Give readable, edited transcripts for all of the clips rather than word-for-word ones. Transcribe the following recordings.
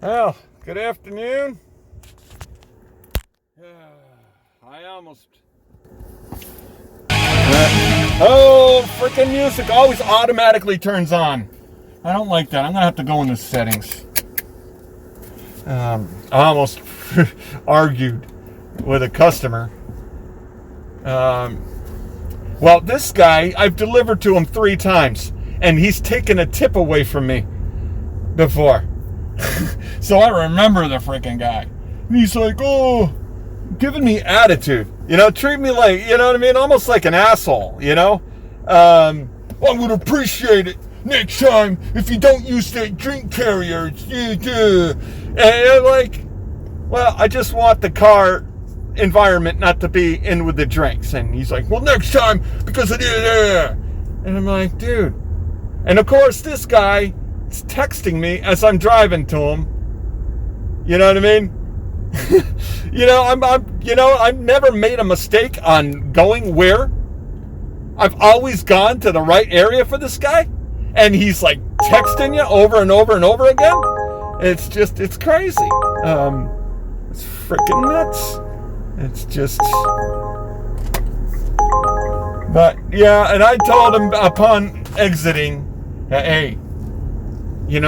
Well, good afternoon. I almost... Oh, freaking music always automatically turns on. I don't like that. I'm going to have to go in the settings. I almost argued with a customer. Well, this guy, I've delivered to him 3 times, and he's taken a tip away from me before. So I remember the freaking guy. And he's like, oh, giving me attitude. Treat me like, you know what I mean? Almost like an asshole, I would appreciate it next time if you don't use that drink carrier. And I'm like, well, I just want the car environment not to be in with the drinks. And he's like, well, next time, because it is. And I'm like, dude. And of course, this guy is texting me as I'm driving to him. You know what I mean? I've never made a mistake on going where. I've always gone to the right area for this guy. And he's like texting you over and over and over again. It's crazy. It's freaking nuts. It's just... But, yeah, and I told him upon exiting, hey,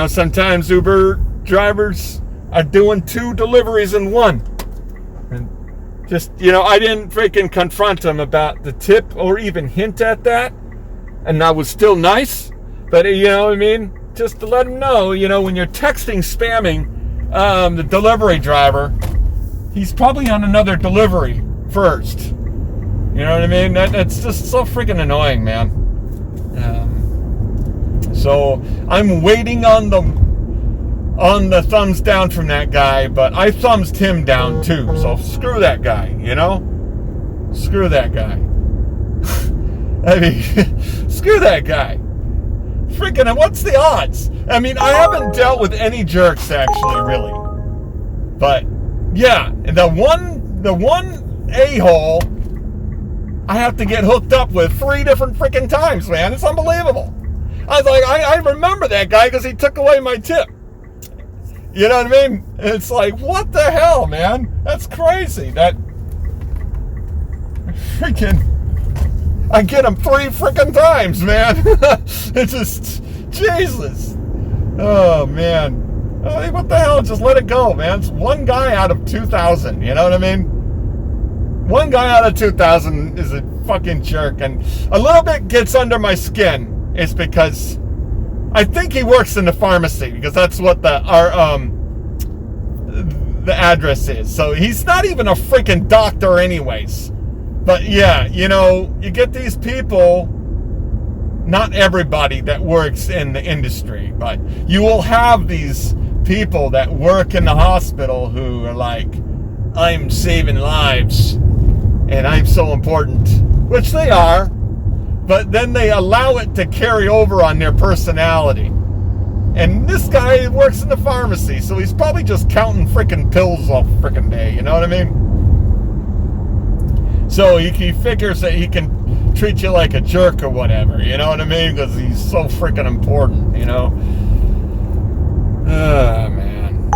sometimes Uber drivers are doing 2 deliveries in one. And just, I didn't freaking confront him about the tip or even hint at that. And I was still nice. But, you know what I mean? Just to let him know, when you're texting, spamming the delivery driver, he's probably on another delivery first. You know what I mean? That's just so freaking annoying, man. So I'm waiting on the thumbs down from that guy, but I thumbs him down too. So screw that guy, Screw that guy. I mean, screw that guy. Freaking, what's the odds? I mean, I haven't dealt with any jerks actually, really. But yeah, the one a-hole I have to get hooked up with 3 different freaking times, man. It's unbelievable. I was like, I remember that guy because he took away my tip. You know what I mean? It's like, what the hell, man? That's crazy. That freaking, I get him 3 freaking times, man. It's just, Jesus. Oh, man. What the hell? Just let it go, man. It's one guy out of 2,000. You know what I mean? One guy out of 2,000 is a fucking jerk. And a little bit gets under my skin is because I think he works in the pharmacy, because that's what the address is. So he's not even a freaking doctor anyways. But yeah, you get these people, not everybody that works in the industry, but you will have these people that work in the hospital who are like, I'm saving lives and I'm so important, which they are, but then they allow it to carry over on their personality. And this guy works in the pharmacy, so he's probably just counting freaking pills all freaking day, you know what I mean? So he figures that he can treat you like a jerk or whatever, you know what I mean? Because he's so freaking important, Oh, man.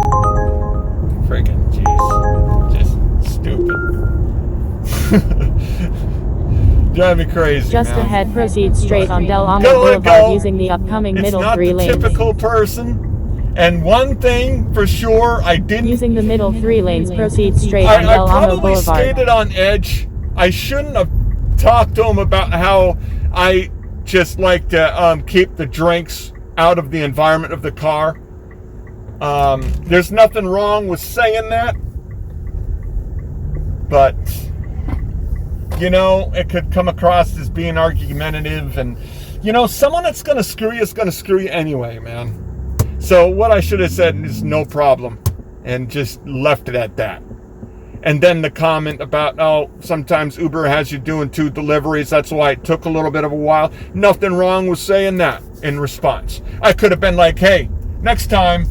Freaking jeez. Just stupid. Drive me crazy. Just man. ahead, proceed straight on Del Amo Boulevard using the upcoming middle 3 lanes. It's not the typical person. And one thing for sure, I didn't... Using the middle 3 lanes, proceed straight on Del Amo Boulevard. I probably skated on edge. I shouldn't have talked to him about how I just like to keep the drinks out of the environment of the car. There's nothing wrong with saying that. But... it could come across as being argumentative, and someone that's going to screw you is going to screw you anyway, man. So what I should have said is no problem, and just left it at that. And then the comment about, oh, sometimes Uber has you doing 2 deliveries, that's why it took a little bit of a while. Nothing wrong with saying that in response. I could have been like, hey, next time,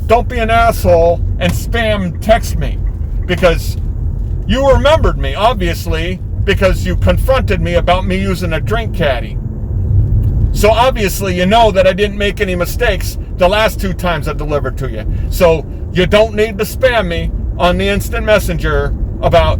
don't be an asshole and spam text me, because you remembered me, obviously, because you confronted me about me using a drink caddy. So obviously you know that I didn't make any mistakes the last 2 times I delivered to you. So you don't need to spam me on the instant messenger about,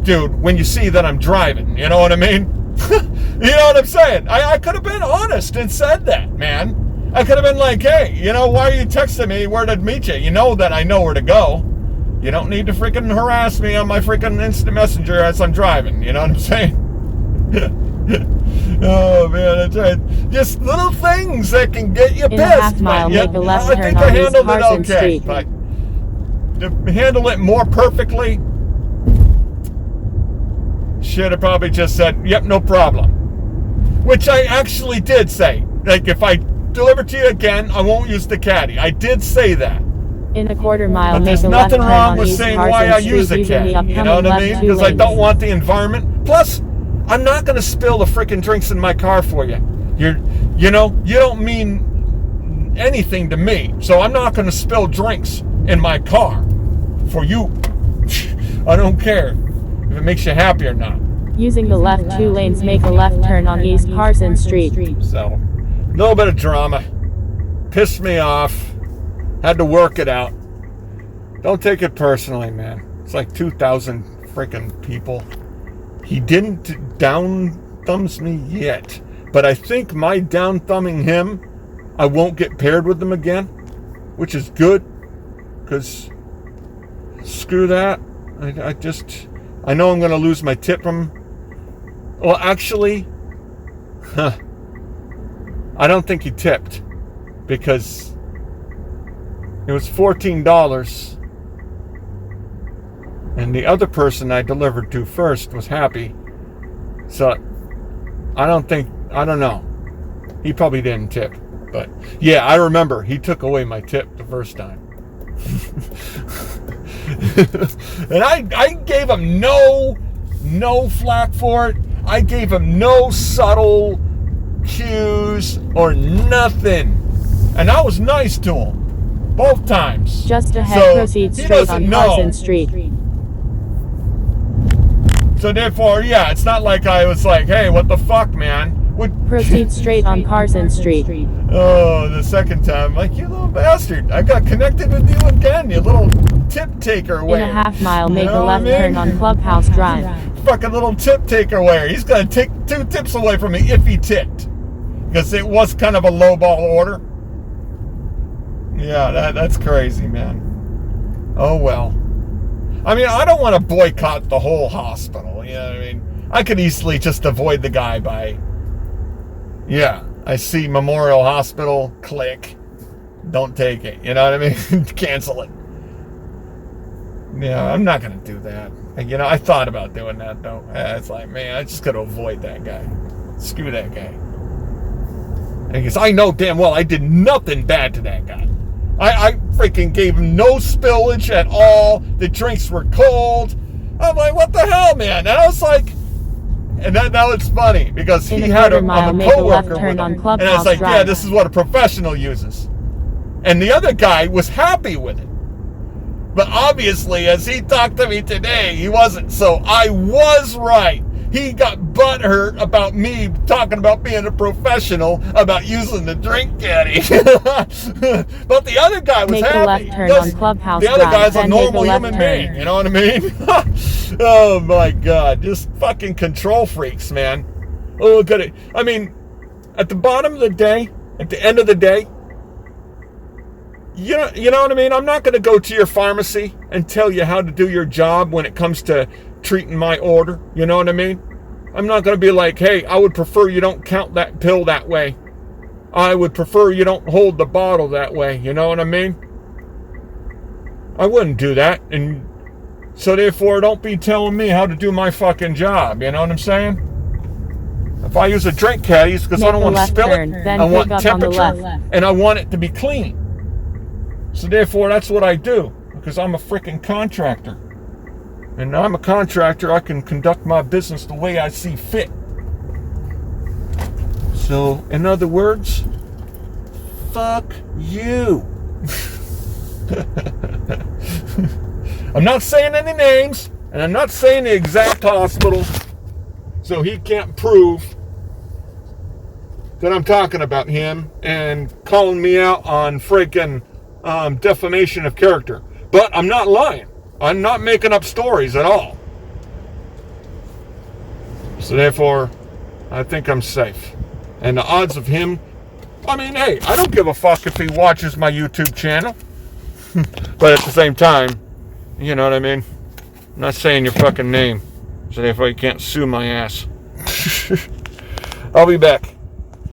dude, when you see that I'm driving. You know what I mean? You know what I'm saying? I could have been honest and said that, man. I could have been like, hey, you know, why are you texting me where to meet you? You know that I know where to go. You don't need to freaking harass me on my freaking instant messenger as I'm driving. You know what I'm saying? Oh, man, that's right. Just little things that can get you In pissed. a half mile, make a left I turn think on I East handled it Carson okay. Street. But to handle it more perfectly, should have probably just said, yep, no problem. Which I actually did say. Like, if I deliver to you again, I won't use the caddy. I did say that. In a quarter mile, But make there's a left nothing turn wrong on with East saying Carson why I Street use a using the caddy. You know upcoming what I mean? left 2 Because I don't lanes. want the environment. Plus, I'm not going to spill the freaking drinks in my car for you. You don't mean anything to me. So I'm not going to spill drinks in my car for you. I don't care if it makes you happy or not. Using the left 2 lanes, make a left turn on East Carson Street. So, a little bit of drama. Pissed me off. Had to work it out. Don't take it personally, man. It's like 2,000 freaking people. He didn't down thumbs me yet. But I think my down thumbing him, I won't get paired with him again. Which is good. Because screw that. I know I'm going to lose my tip from... Well, actually, I don't think he tipped. Because it was $14. And the other person I delivered to first was happy. So, I don't know. He probably didn't tip. But, yeah, I remember. He took away my tip the first time. And I gave him no flack for it. I gave him no subtle cues or nothing. And I was nice to him. Both times. Just ahead, So, proceed he straight doesn't on know. Carson Street. So therefore, yeah, it's not like I was like, hey, what the fuck, man? Proceed straight on Carson Street. Oh, the second time, like, you little bastard. I got connected with you again, you little tip taker In where. a half mile, make know a what left I mean? turn on Clubhouse Drive. Fucking little tip taker where. He's going to take 2 tips away from me if he tipped. Because it was kind of a lowball order. Yeah, that's crazy, man. Oh, well. I mean, I don't want to boycott the whole hospital. You know what I mean? I could easily just avoid the guy by... Yeah, I see Memorial Hospital, click. Don't take it. You know what I mean? Cancel it. Yeah, I'm not going to do that. You know, I thought about doing that, though. It's like, man, I just got to avoid that guy. Screw that guy. Because I know damn well I did nothing bad to that guy. I freaking gave him no spillage at all. The drinks were cold. I'm like, what the hell, man? And I was like... And now it's funny because he had a co-worker with him. And I was like, yeah, this is what a professional uses. And the other guy was happy with it. But obviously, as he talked to me today, he wasn't. So I was right. He got butthurt about me talking about being a professional, about using the drink caddy. But the other guy was make happy. A left turn on Clubhouse the other Drive, guy's a then normal make a human left being. turn. You know what I mean? Oh my God. Just fucking control freaks, man. Oh, look at it. I mean, at the bottom of the day, at the end of the day, you know what I mean? I'm not going to go to your pharmacy and tell you how to do your job when it comes to treating my order. You know what I mean? I'm not going to be like, hey, I would prefer you don't count that pill that way. I would prefer you don't hold the bottle that way. You know what I mean? I wouldn't do that. And so therefore, don't be telling me how to do my fucking job. You know what I'm saying? If I use a drink caddy, it's because I don't want to spill it. I want temperature, and I want it to be clean. So therefore, that's what I do, because I'm a freaking contractor. And I'm a contractor, I can conduct my business the way I see fit. So, in other words, fuck you. I'm not saying any names, and I'm not saying the exact hospital, so he can't prove that I'm talking about him and calling me out on freaking defamation of character. But I'm not lying. I'm not making up stories at all. So therefore, I think I'm safe. And the odds of him, I mean, hey, I don't give a fuck if he watches my YouTube channel. But at the same time, you know what I mean? I'm not saying your fucking name. So therefore you can't sue my ass. I'll be back.